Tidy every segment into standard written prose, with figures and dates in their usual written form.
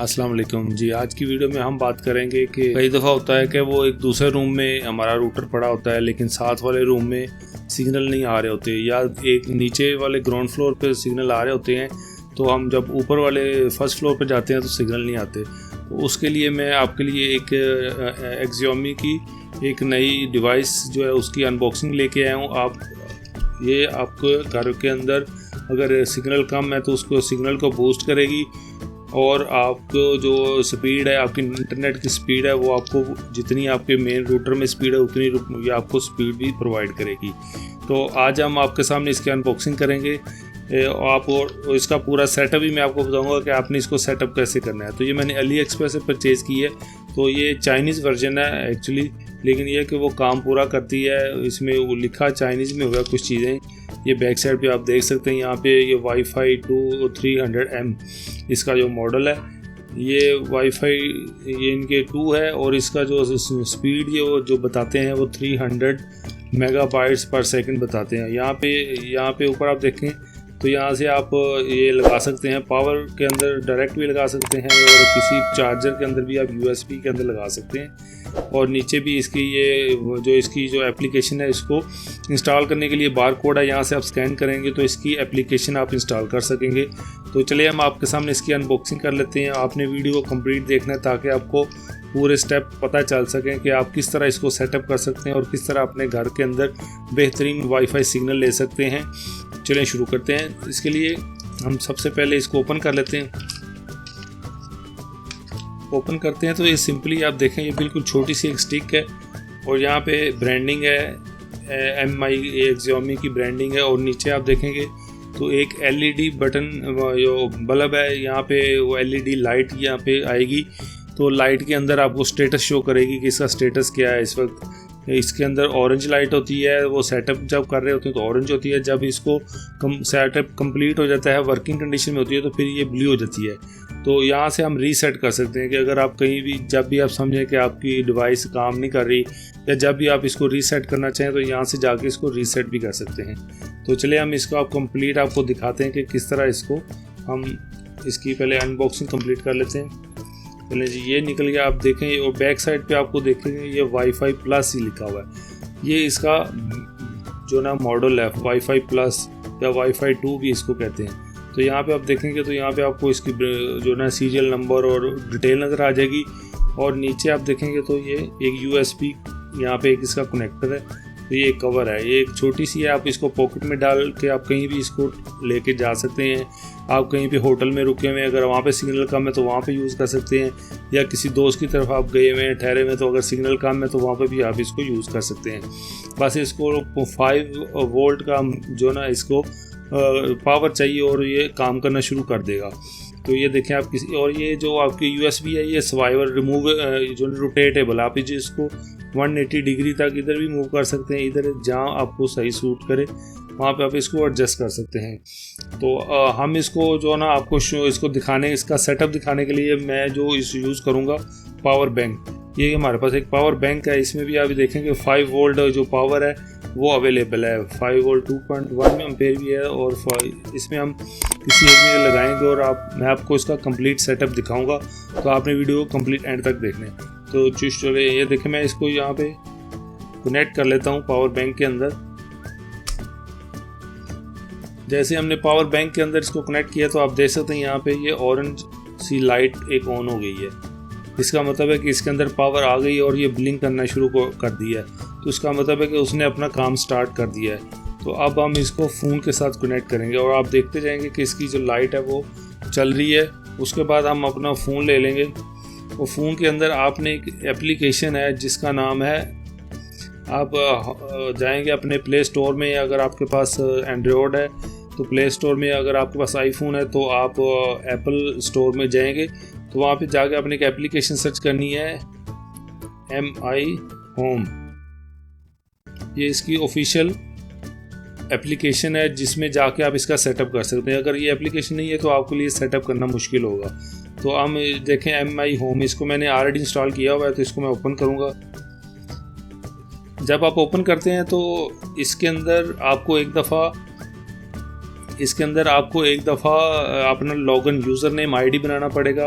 अस्सलाम वालेकुम जी। आज की वीडियो में हम बात करेंगे कि कई दफ़ा होता है कि वो एक दूसरे रूम में हमारा रूटर पड़ा होता है लेकिन साथ वाले रूम में सिग्नल नहीं आ रहे होते, या एक नीचे वाले ग्राउंड फ्लोर पे सिग्नल आ रहे होते हैं तो हम जब ऊपर वाले फर्स्ट फ्लोर पे जाते हैं तो सिग्नल नहीं आते। तो उसके लिए मैं आपके लिए एक एक्सियोमी की एक नई डिवाइस जो है उसकी अनबॉक्सिंग लेके आया हूँ। ये आपके घर के अंदर अगर सिग्नल कम है तो उसको सिग्नल को बूस्ट करेगी, और आपको जो स्पीड है, आपकी इंटरनेट की स्पीड है, वो आपको जितनी आपके मेन रूटर में स्पीड है उतनी ये आपको स्पीड भी प्रोवाइड करेगी। तो आज हम आपके सामने इसकी अनबॉक्सिंग करेंगे आप, और इसका पूरा सेटअप भी मैं आपको बताऊंगा कि आपने इसको सेटअप कैसे करना है। तो ये मैंने अली एक्सप्रेस से परचेज़ की है। तो ये चाइनीज़ वर्जन है एक्चुअली, लेकिन ये कि वो काम पूरा करती है। इसमें वो लिखा चाइनीज़ में हुआ कुछ चीज़ें। ये बैक साइड पे आप देख सकते हैं, यहाँ पे ये वाईफाई 2300M इसका जो मॉडल है, ये वाईफाई ये इनके 2 है, और इसका जो स्पीड ये वो जो बताते हैं वो 300 मेगाबाइट्स पर सेकंड बताते हैं। यहाँ पे ऊपर आप देखें तो यहाँ से आप ये लगा सकते हैं, पावर के अंदर डायरेक्ट भी लगा सकते हैं, और किसी चार्जर के अंदर भी आप USB के अंदर लगा सकते हैं। और नीचे भी इसकी इसकी जो एप्लीकेशन है, इसको इंस्टॉल करने के लिए बार कोड है, यहाँ से आप स्कैन करेंगे तो इसकी एप्लीकेशन आप इंस्टॉल कर सकेंगे। तो चलिए हम आपके सामने इसकी अनबॉक्सिंग कर लेते हैं। आपने वीडियो को कंप्लीट देखना है ताकि आपको पूरे स्टेप पता चल सकें कि आप किस तरह इसको सेटअप कर सकते हैं और किस तरह अपने घर के अंदर बेहतरीन वाईफाई सिग्नल ले सकते हैं। चलें शुरू करते हैं। इसके लिए हम सबसे पहले इसको ओपन कर लेते हैं। ओपन करते हैं तो ये सिंपली आप देखें, ये बिल्कुल छोटी सी एक स्टिक है, और यहाँ पे ब्रांडिंग है MI एक्सियोमी की ब्रांडिंग है। और नीचे आप देखेंगे तो एक LED बटन जो बल्ब है, यहाँ पे वो LED लाइट यहाँ पे आएगी। तो लाइट के अंदर आपको स्टेटस शो करेगी कि इसका स्टेटस क्या है इस वक्त। इसके अंदर ऑरेंज लाइट होती है, वो सेटअप जब कर रहे होते हैं तो ऑरेंज होती है। जब इसको सेटअप कंप्लीट हो जाता है, वर्किंग कंडीशन में होती है, तो फिर ये ब्लू हो जाती है। तो यहाँ से हम रीसेट कर सकते हैं कि अगर आप कहीं भी जब भी आप समझें कि आपकी डिवाइस काम नहीं कर रही, या जब भी आप इसको रीसेट करना चाहें तो यहाँ से जाके इसको रीसेट भी कर सकते हैं। तो चलिए हम इसको आपको दिखाते हैं कि किस तरह इसको हम इसकी पहले अनबॉक्सिंग कंप्लीट कर लेते हैं। चलिए जी, ये निकल गया। आप देखें और बैक साइड पे आपको देखेंगे ये वाईफाई प्लस ही लिखा हुआ है। ये इसका जो ना मॉडल है वाईफाई प्लस या वाईफाई 2 भी इसको कहते हैं। तो यहाँ पे आप देखेंगे तो यहाँ पे आपको इसकी जो ना सीरियल नंबर और डिटेल नज़र आ जाएगी। और नीचे आप देखेंगे तो ये एक USB यहाँ पे एक इसका कनेक्टर है। तो ये एक कवर है, ये एक छोटी सी है, आप इसको पॉकेट में डाल के आप कहीं भी इसको लेके जा सकते हैं। आप कहीं पे होटल में रुके हुए हैं, अगर वहाँ पे सिग्नल कम है तो वहाँ पे यूज़ कर सकते हैं, या किसी दोस्त की तरफ आप गए हुए हैं ठहरे हुए, तो अगर सिग्नल कम है तो वहाँ पे भी आप इसको यूज़ कर सकते हैं। बस इसको 5 वोल्ट का जो ना इसको पावर चाहिए और ये काम करना शुरू कर देगा। तो ये देखें आप किसी, और ये जो आपकी USB है ये स्वाइवर रिमूव जो रोटेटेबल, आप इसको 180 डिग्री तक इधर भी मूव कर सकते हैं, इधर जहाँ आपको सही सूट करे वहाँ पे आप इसको एडजस्ट कर सकते हैं। तो हम इसको जो ना आपको इसको दिखाने, इसका सेटअप दिखाने के लिए मैं जो इस यूज़ करूँगा पावर बैंक। ये हमारे पास एक पावर बैंक है, इसमें भी आप देखेंगे 5 वोल्ट जो पावर है वो अवेलेबल है। 5 वोल्ट 2.1 एम्पेयर भी है, और इसमें हम किसी एक में लगाएंगे और मैं आपको इसका कंप्लीट सेटअप दिखाऊंगा। तो आपने वीडियो को कंप्लीट एंड तक देखना है। तो चलिए ये देखें, मैं इसको यहाँ पे कनेक्ट कर लेता हूँ पावर बैंक के अंदर। जैसे हमने पावर बैंक के अंदर इसको कनेक्ट किया तो आप देख सकते हैं यहाँ पे ये ऑरेंज सी लाइट एक ऑन हो गई है। इसका मतलब है कि इसके अंदर पावर आ गई और ये ब्लिंक करना शुरू कर दिया है। तो इसका मतलब है कि उसने अपना काम स्टार्ट कर दिया है। तो अब हम इसको फ़ोन के साथ कनेक्ट करेंगे और आप देखते जाएंगे कि इसकी जो लाइट है वो चल रही है। उसके बाद हम अपना फ़ोन ले लेंगे, और फ़ोन के अंदर आपने एक एप्लीकेशन है जिसका नाम है, आप जाएंगे अपने प्ले स्टोर में, या अगर आपके पास एंड्रॉयड है तो प्ले स्टोर में, अगर आपके पास आईफोन है तो आप एप्पल स्टोर में जाएंगे। तो वहाँ पे जाके आपने एक एप्लीकेशन सर्च करनी है MI होम। ये इसकी ऑफिशियल एप्लीकेशन है जिसमें जाके आप इसका सेटअप कर सकते हैं। अगर ये एप्लीकेशन नहीं है तो आपके लिए सेटअप करना मुश्किल होगा। तो हम देखें MI होम, इसको मैंने ऑलरेडी इंस्टॉल किया हुआ है, तो इसको मैं ओपन करूँगा। जब आप ओपन करते हैं तो इसके अंदर आपको एक दफ़ा अपना लॉगिन यूज़र नेम ID बनाना पड़ेगा,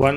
1